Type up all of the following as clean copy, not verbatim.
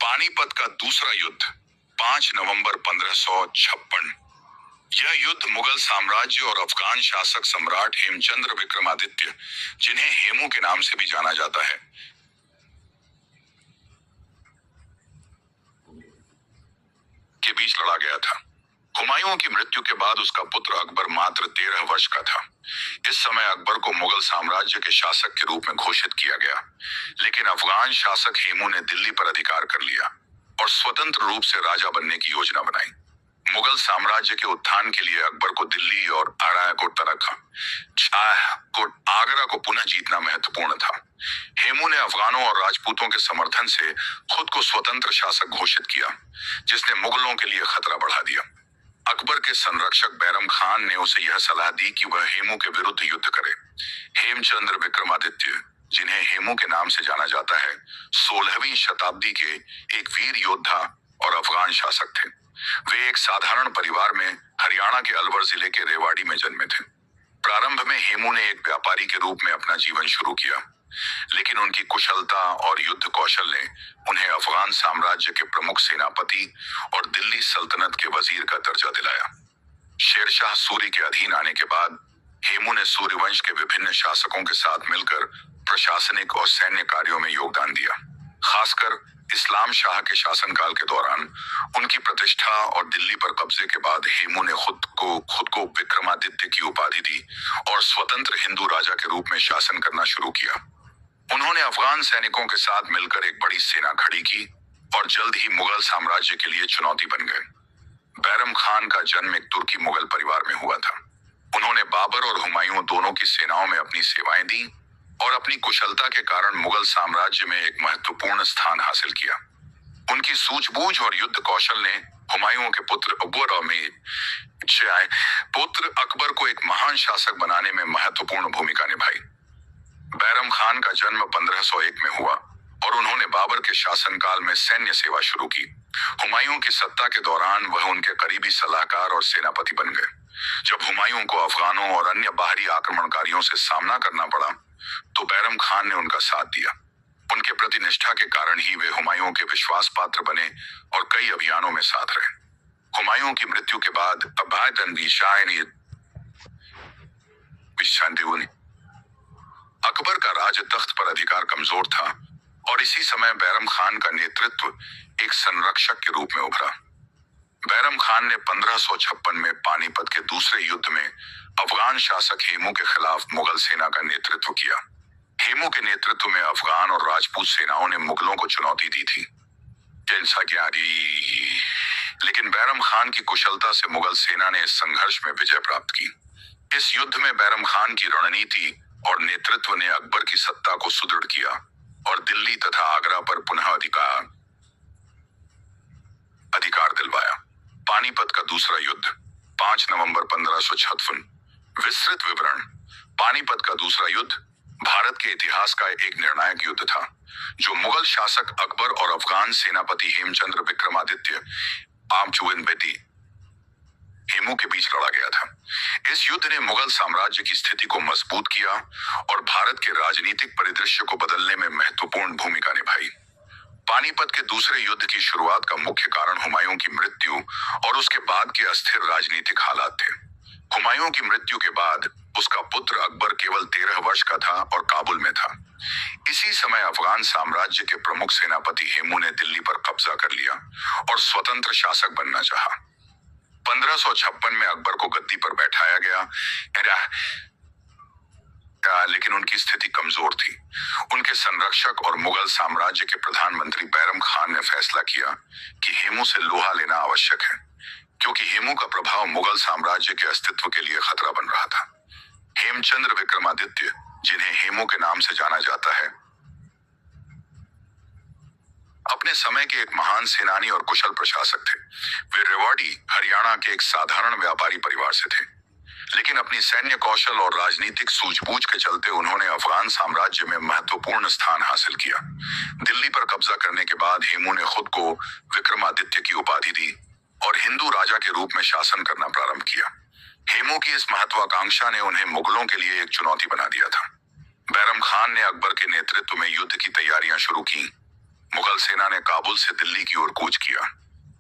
पानीपत का दूसरा युद्ध 5 नवंबर 1556। यह युद्ध मुगल साम्राज्य और अफगान शासक सम्राट हेमचंद्र विक्रमादित्य, जिन्हें हेमू के नाम से भी जाना जाता है, के बीच लड़ा गया था। हुमायूं की मृत्यु के बाद उसका पुत्र अकबर मात्र 13 वर्ष का था। इस समय अकबर को मुगल साम्राज्य के शासक के रूप में घोषित किया गया, लेकिन अफगान शासक हेमू ने दिल्ली पर अधिकार कर लिया और स्वतंत्र रूप से राजा बनने की योजना बनाई। मुगल साम्राज्य के उत्थान के लिए अकबर को दिल्ली और आगरा को पुनः जीतना महत्वपूर्ण था। हेमू ने अफगानों और राजपूतों के समर्थन से खुद को स्वतंत्र शासक घोषित किया, जिसने मुगलों के लिए खतरा बढ़ा दिया। अकबर के संरक्षक बैरम खान ने उसे यह सलाह दी कि वह हेमू के विरुद्ध युद्ध करे। हेमचंद्र विक्रमादित्य, जिन्हें हेमू के नाम से जाना जाता है, 16वीं शताब्दी के एक वीर योद्धा और अफगान शासक थे। वे एक साधारण परिवार में हरियाणा के अलवर जिले के रेवाड़ी में जन्मे थे। प्रारंभ में हेमू ने एक व्यापारी के रूप में अपना जीवन शुरू किया, लेकिन उनकी कुशलता और युद्ध कौशल ने उन्हें अफगान साम्राज्य के प्रमुख सेनापति और दिल्ली सल्तनत के वजीर का दर्जा दिलाया। शेरशाह सूरी के अधीन आने के बाद हेमू ने सूर्यवंश के विभिन्न शासकों के साथ मिलकर प्रशासनिक और सैन्य कार्यों में योगदान दिया। खासकर इस्लाम शाह के शासनकाल के दौरान उनकी प्रतिष्ठा और दिल्ली पर कब्जे के बाद हेमू ने खुद को विक्रमादित्य की उपाधि दी और स्वतंत्र हिंदू राजा के रूप में शासन करना शुरू किया। उन्होंने अफगान सैनिकों के साथ मिलकर एक बड़ी सेना खड़ी की और जल्द ही मुगल साम्राज्य के लिए चुनौती बन गए। बैरम खान का जन्म एक तुर्की मुगल परिवार में हुआ था। उन्होंने बाबर और हुमायूं दोनों की सेनाओं में अपनी सेवाएं दी और अपनी कुशलता के कारण मुगल साम्राज्य में एक महत्वपूर्ण स्थान हासिल किया। उनकी सूझबूझ और युद्ध कौशल ने हुमायूं के पुत्र अकबर को एक महान शासक बनाने में महत्वपूर्ण भूमिका निभाई। बैरम खान का जन्म 1501 में हुआ और उन्होंने बाबर के शासनकाल में सैन्य सेवा शुरू की। हुमायूं की सत्ता के दौरान वह उनके करीबी सलाहकार और सेनापति बन गए। जब हुमायूं को अफगानों और अन्य बाहरी आक्रमणकारियों से सामना करना पड़ा, तो बैरम खान ने उनका साथ दिया। उनके प्रति निष्ठा के कारण ही वे हुमायूं के विश्वास पात्र बने और कई अभियानों में साथ रहे। हुमायूं की मृत्यु के बाद अकबर का राज तख्त पर अधिकार कमजोर था और इसी समय बैरम खान का नेतृत्व एक संरक्षक के रूप में उभरा। बैरम खान ने 1556 में पानीपत के दूसरे युद्ध में अफगान शासक हेमू के खिलाफ मुगल सेना का नेतृत्व किया। हेमू के नेतृत्व में अफगान और राजपूत सेनाओं ने मुगलों को चुनौती दी थी, लेकिन बैरम खान की कुशलता से मुगल सेना ने इस संघर्ष में विजय प्राप्त की। इस युद्ध में बैरम खान की रणनीति और नेतृत्व ने अकबर की सत्ता को सुदृढ़ किया और दिल्ली तथा आगरा पर पुनः अधिकार दिलवाया। पानीपत का दूसरा युद्ध 5 नवंबर 1556। विस्तृत विवरण। पानीपत का दूसरा युद्ध भारत के इतिहास का एक निर्णायक युद्ध था, जो मुगल शासक अकबर और अफगान सेनापति हेमचंद्र विक्रमादित्य हेमू के बीच लड़ा गया था। इस युद्ध ने मुगल साम्राज्य की स्थिति को मजबूत किया और भारत के राजनीतिक परिदृश्य को बदलने में महत्वपूर्ण भूमिका निभाई। पानीपत के दूसरे युद्ध की शुरुआत का मुख्य कारण हुमायूं की मृत्यु और उसके बाद के अस्थिर राजनीतिक हालात थे। हुमायूं की मृत्यु के बाद उसका पुत्र अकबर केवल 13 वर्ष का था और काबुल में था। इसी समय अफगान साम्राज्य के प्रमुख सेनापति हेमू ने दिल्ली पर कब्जा कर लिया और स्वतंत्र शासक बनना चाहा। 1556 में अकबर को गद्दी पर बैठाया गया, लेकिन उनकी स्थिति कमजोर थी। उनके संरक्षक और मुगल साम्राज्य के प्रधानमंत्री बैरम खान ने फैसला किया कि हेमू से लोहा लेना आवश्यक है, क्योंकि हेमू का प्रभाव मुगल साम्राज्य के अस्तित्व के लिए खतरा बन रहा था। हेमचंद्र विक्रमादित्य, जिन्हें हेमू के नाम से जाना जाता है, अपने समय के एक महान सेनानी और कुशल प्रशासक थे। वे रेवाड़ी, हरियाणा के एक साधारण व्यापारी परिवार से थे, लेकिन अपनी सैन्य कौशल और राजनीतिक सूझबूझ के चलते उन्होंने अफगान साम्राज्य में महत्वपूर्ण स्थान हासिल किया। दिल्ली पर कब्जा करने के बाद हेमू ने खुद को विक्रमादित्य की उपाधि दी और हिंदू राजा के रूप में शासन करना प्रारंभ किया। हेमू की इस महत्वाकांक्षा ने उन्हें मुगलों के लिए एक चुनौती बना दिया था। बैरम खान ने अकबर के नेतृत्व में युद्ध की तैयारियां शुरू की। मुगल सेना ने काबुल से दिल्ली की ओर कूच किया।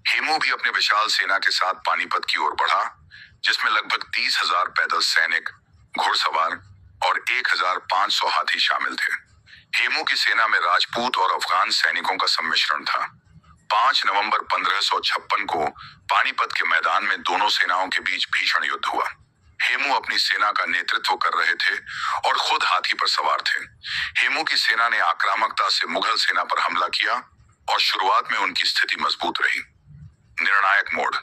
हेमू भी अपने विशाल सेना के साथ पानीपत की ओर बढ़ा, जिसमें लगभग 30,000 पैदल सैनिक, घुड़सवार और 1,500 हाथी शामिल थे। हेमू की सेना में राजपूत और अफगान सैनिकों का सम्मिश्रण था। 5 नवंबर 1556 को पानीपत के मैदान में दोनों सेनाओं के बीच भीषण युद्ध हुआ। हेमू अपनी सेना का नेतृत्व कर रहे थे और खुद हाथी पर सवार थे। हेमू की सेना ने आक्रामकता से मुगल सेना पर हमला किया और शुरुआत में उनकी स्थिति मजबूत रही। निर्णायक मोड़।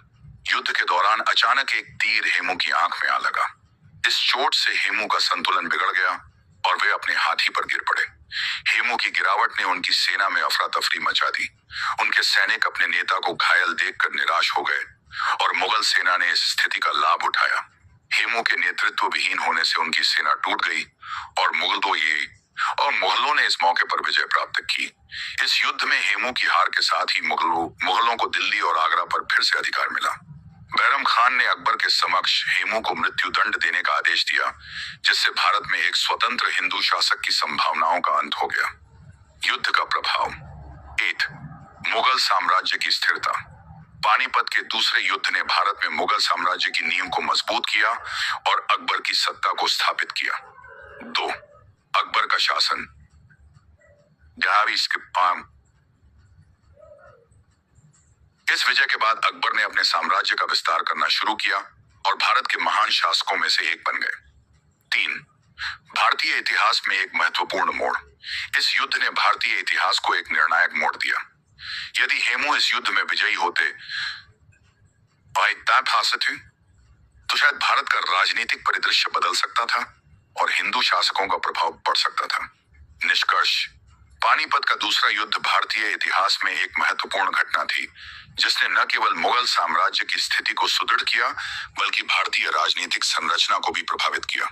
युद्ध के दौरान अचानक एक तीर हेमू की आंख में आ लगा। इस चोट से हेमू का संतुलन बिगड़ गया और वे अपने हाथी पर गिर पड़े। हेमू की गिरावट ने उनकी सेना में अफरा तफरी मचा दी। उनके सैनिक अपने नेता को घायल देखकर निराश हो गए और मुगल सेना ने इस स्थिति का लाभ उठाया। हेमू के नेतृत्व विहीन होने से उनकी सेना टूट गई और मुगलों ने इस मौके पर विजय प्राप्त की। इस युद्ध में हेमू की हार के साथ ही मुगलों को दिल्ली और आगरा पर फिर से अधिकार मिला। बैरम खान ने अकबर के समक्ष हेमू को मृत्युदंड देने का आदेश दिया, जिससे भारत में एक स्वतंत्र हिंदू शासक की संभावनाओं का अंत हो गया। युद्ध का प्रभाव। 8. मुगल साम्राज्य की स्थिरता। पानीपत के दूसरे युद्ध ने भारत में मुगल साम्राज्य की नींव को मजबूत किया और अकबर की सत्ता को स्थापित किया। 2. अकबर का शासन। इस विजय के बाद अकबर ने अपने साम्राज्य का विस्तार करना शुरू किया और भारत के महान शासकों में से एक बन गए। 3. भारतीय इतिहास में एक महत्वपूर्ण मोड़। इस युद्ध ने भारतीय इतिहास को एक निर्णायक मोड़ दिया। यदि हेमू इस युद्ध में विजयी होते तो शायद भारत का राजनीतिक परिदृश्य बदल सकता था और हिंदू शासकों का प्रभाव बढ़ सकता था। निष्कर्ष। पानीपत का दूसरा युद्ध भारतीय इतिहास में एक महत्वपूर्ण घटना थी, जिसने न केवल मुगल साम्राज्य की स्थिति को सुदृढ़ किया, बल्कि भारतीय राजनीतिक संरचना को भी प्रभावित किया।